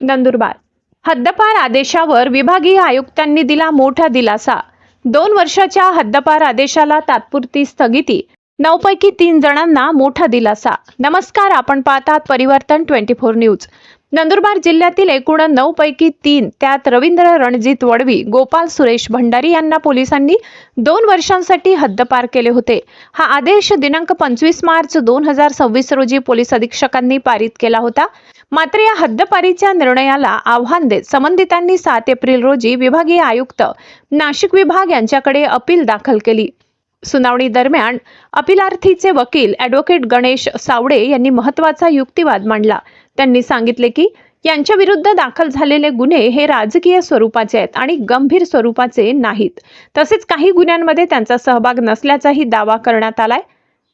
नंदुरबार हद्दपार आदेशावर विभागीय आयुक्तांनी दिला मोठा दिलासा। 2 वर्षाच्या हद्दपार आदेशाला तात्पुरती स्थगिती, 9 पैकी 3 जणांना मोठा दिलासा। नमस्कार, आपण पाहतात परिवर्तन 24 न्यूज। नंदुरबार जिल्ह्यातील एकूण 9 पैकी 3, त्यात रवींद्र रणजित वडवी, गोपाल सुरेश भंडारी यांना पोलिसांनी 2 वर्षांसाठी हद्दपार केले होते। हा आदेश दिनांक 25 मार्च 2026 रोजी पोलीस अधीक्षकांनी पारित केला होता। मात्र या हद्दपारीच्या निर्णयाला आव्हान देत संबंधितांनी 7 एप्रिल रोजी विभागीय आयुक्त नाशिक विभाग यांच्याकडे अपील दाखल केली। सुनावणी दरम्यान अपीलार्थीचे वकील ॲडव्होकेट गणेश सावडे यांनी महत्त्वाचा युक्तिवाद मांडला। त्यांनी सांगितले की यांच्या विरुद्ध दाखल झालेले गुन्हे हे राजकीय स्वरूपाचे आहेत आणि गंभीर स्वरूपाचे नाहीत। तसेच काही गुन्ह्यांमध्ये त्यांचा सहभाग नसल्याचाही दावा करण्यात आलाय।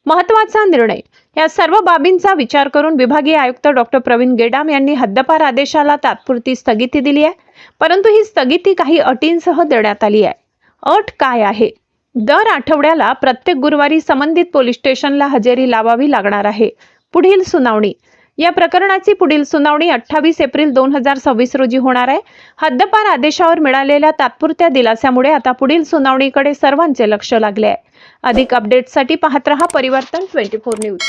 महत्त्वाचा निर्णय, या सर्व बाबींचा विचार करून विभागीय आयुक्त डॉक्टर प्रवीण गेडाम यांनी हद्दपार आदेशाला तात्पुरती स्थगिती दिली आहे। परंतु ही स्थगिती काही अटींसह देण्यात आली आहे। अट काय आहे? दर आठवड्याला प्रत्येक गुरुवारी संबंधित पोलीस स्टेशनला हजेरी लावावी लागणार आहे। पुढील सुनावणी, या प्रकरणाची पुढील सुनावणी 28 एप्रिल 2026 रोजी होणार आहे। हद्दपार आदेशावर मिळालेल्या तात्पुरत्या दिलासामुळे आता पुढील सुनावणीकडे सर्वांचे लक्ष लागले आहे। अधिक अपडेट्ससाठी पाहत रहा परिवर्तन 24 न्यूज।